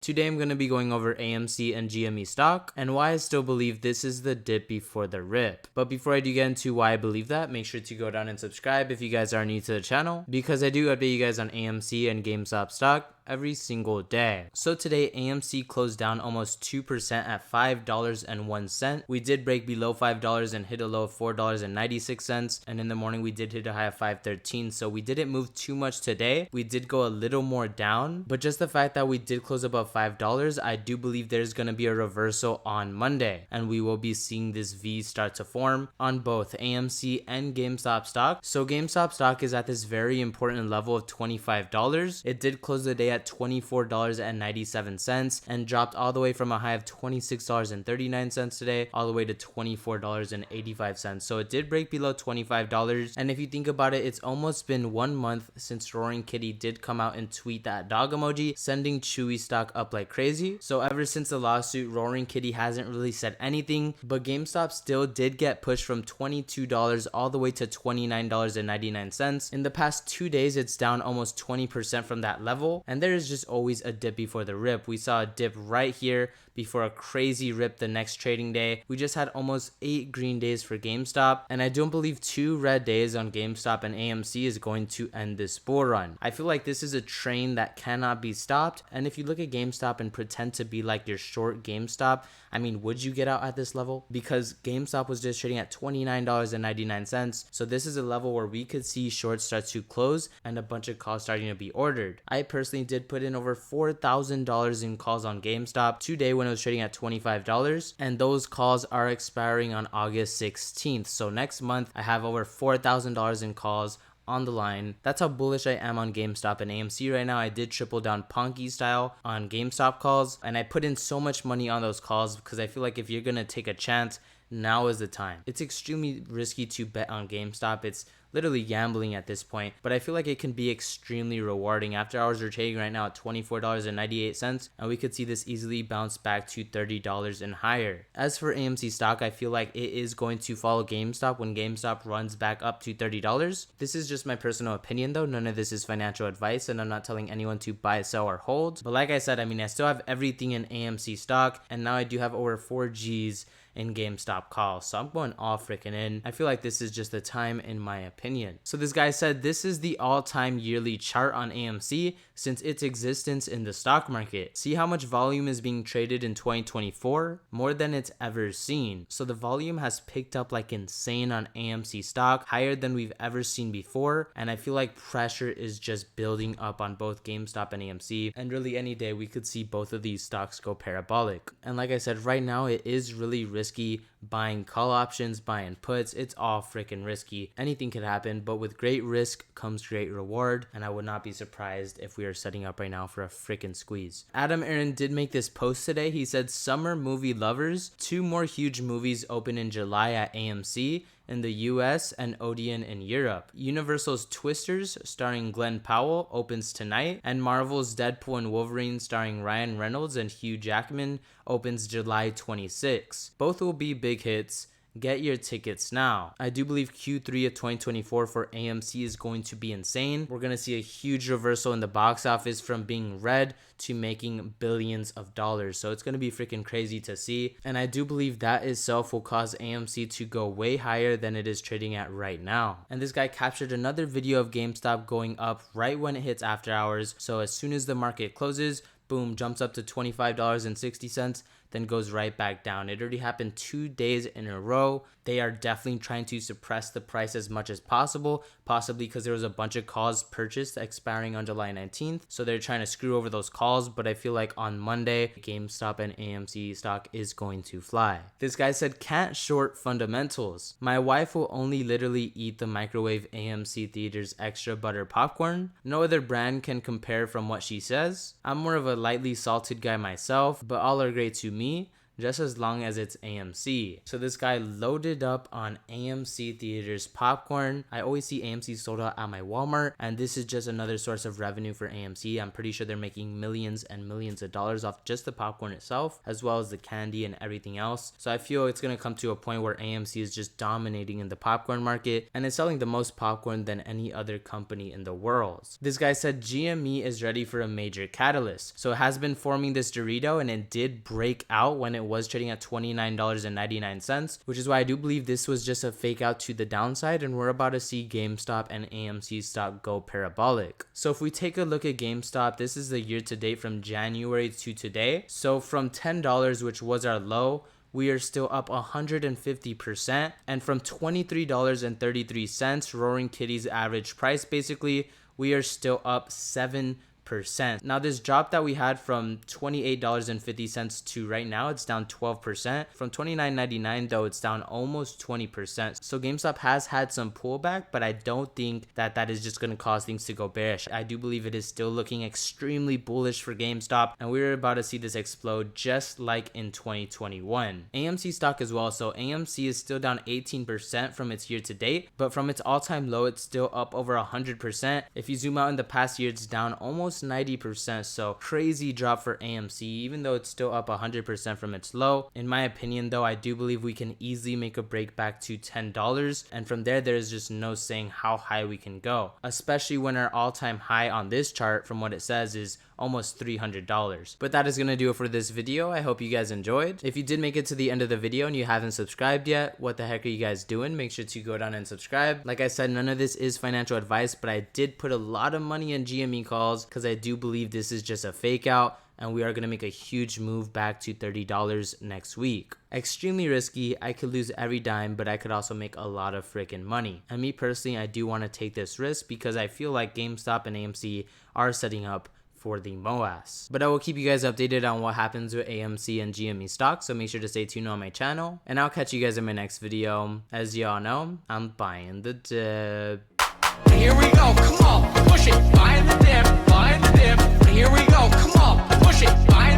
Today I'm going to be going over AMC and GME stock and why I still believe this is the dip before the rip. But before I do get into why I believe that, make sure to go down and subscribe if you guys are new to the channel, because I do update you guys on AMC and GameStop stock every single day. So today AMC closed down almost 2% at $5.01. We did break below $5 and hit a low of $4.96, and in the morning we did hit a high of $5.13. So we didn't move too much today. We did go a little more down, but just the fact that we did close above $5, I do believe there's going to be a reversal on Monday, and we will be seeing this V start to form on both AMC and GameStop stock. So GameStop stock is at this very important level of $25. It did close the day at $24.97 and dropped all the way from a high of $26.39 today all the way to $24.85. So it did break below $25, and if you think about it, it's almost been 1 month since Roaring Kitty did come out and tweet that dog emoji, sending Chewy stock up like crazy. So ever since the lawsuit, Roaring Kitty hasn't really said anything, but GameStop still did get pushed from $22 all the way to $29.99. In the past 2 days, it's down almost 20% from that level, and there is just always a dip before the rip. We saw a dip right here before a crazy rip the next trading day. We just had almost 8 green days for GameStop, and I don't believe 2 red days on GameStop and AMC is going to end this bull run. I feel like this is a train that cannot be stopped, and if you look at GameStop and pretend to be like your short GameStop, I mean, would you get out at this level? Because GameStop was just trading at $29.99, so this is a level where we could see shorts start to close and a bunch of calls starting to be ordered. I personally did put in over $4,000 in calls on GameStop today when it was trading at $25, and those calls are expiring on August 16th. So next month I have over $4,000 in calls on the line. That's how bullish I am on GameStop and AMC right now. I did triple down Ponky style on GameStop calls, and I put in so much money on those calls because I feel like if you're gonna take a chance, now is the time. It's extremely risky to bet on GameStop. It's literally gambling at this point, but I feel like it can be extremely rewarding. After hours are trading right now at $24.98, and we could see this easily bounce back to $30 and higher. As for AMC stock, I feel like it is going to follow GameStop when GameStop runs back up to $30. This is just my personal opinion though. None of this is financial advice, and I'm not telling anyone to buy, sell, or hold. But like I said, I mean, I still have everything in AMC stock, and now I do have over 4 G's in GameStop calls, so I'm going all freaking in. I feel like this is just the time in my opinion. So this guy said this is the all-time yearly chart on AMC since its existence in the stock market. See how much volume is being traded in 2024? More than it's ever seen. So the volume has picked up like insane on AMC stock, higher than we've ever seen before, and I feel like pressure is just building up on both GameStop and AMC, and really any day we could see both of these stocks go parabolic. And like I said, right now it is really risky buying call options, buying puts. It's all freaking risky. Anything could happen, but with great risk comes great reward, and I would not be surprised if we are setting up right now for a freaking squeeze. Aron did make this post today. He said, summer movie lovers, 2 more huge movies open in July at AMC in the US and Odeon in Europe. Universal's Twisters starring Glenn Powell opens tonight, and Marvel's Deadpool and Wolverine starring Ryan Reynolds and Hugh Jackman opens July 26. Both will be big hits. Get your tickets now. I do believe Q3 of 2024 for AMC is going to be insane. We're going to see a huge reversal in the box office from being red to making billions of dollars. So it's going to be freaking crazy to see. And I do believe that itself will cause AMC to go way higher than it is trading at right now. And this guy captured another video of GameStop going up right when it hits after hours. So as soon as the market closes, boom, jumps up to $25.60, then goes right back down. It already happened 2 days in a row. They are definitely trying to suppress the price as much as possible, possibly because there was a bunch of calls purchased expiring on July 19th. So they're trying to screw over those calls, but I feel like on Monday, GameStop and AMC stock is going to fly. This guy said, can't short fundamentals. My wife will only literally eat the microwave AMC Theaters extra butter popcorn. No other brand can compare from what she says. I'm more of a lightly salted guy myself, but all are great to me. just as long as it's AMC. So this guy loaded up on AMC theaters popcorn. I always see AMC sold out at my Walmart, and this is just another source of revenue for AMC. I'm pretty sure they're making millions and millions of dollars off just the popcorn itself, as well as the candy and everything else. So I feel it's gonna come to a point where AMC is just dominating in the popcorn market, and it's selling the most popcorn than any other company in the world. This guy said GME is ready for a major catalyst. So it has been forming this Dorito, and it did break out when it was trading at $29.99, which is why I do believe this was just a fake out to the downside, and we're about to see GameStop and AMC stock go parabolic. So if we take a look at GameStop, this is the year to date from January to today. So from $10, which was our low, we are still up 150%, and from $23.33, Roaring Kitty's average price, basically, we are still up 7%. Now this drop that we had from $28.50 to right now, it's down 12%. From $29.99 though, it's down almost 20%. So GameStop has had some pullback, but I don't think that that is just going to cause things to go bearish. I do believe it is still looking extremely bullish for GameStop, and we're about to see this explode just like in 2021. AMC stock as well. So AMC is still down 18% from its year to date, but from its all-time low, it's still up over 100%. If you zoom out in the past year, it's down almost 90%. So crazy drop for AMC, even though it's still up 100% from its low. In my opinion though, I do believe we can easily make a break back to $10, and from there is just no saying how high we can go, especially when our all-time high on this chart, from what it says, is almost $300. But that is going to do it for this video. I hope you guys enjoyed. If you did make it to the end of the video and you haven't subscribed yet, what the heck are you guys doing? Make sure to go down and subscribe. Like I said, none of this is financial advice, but I did put a lot of money in GME calls because I do believe this is just a fake out, and we are going to make a huge move back to $30 next week. Extremely risky. I could lose every dime, but I could also make a lot of freaking money. And me personally, I do want to take this risk because I feel like GameStop and AMC are setting up for the Moass. But I will keep you guys updated on what happens with AMC and GME stock, so make sure to stay tuned on my channel, and I'll catch you guys in my next video. As y'all know, I'm buying the dip. Here we go, come on, push it, buying the dip, buying the dip. Here we go, come on, push it, buying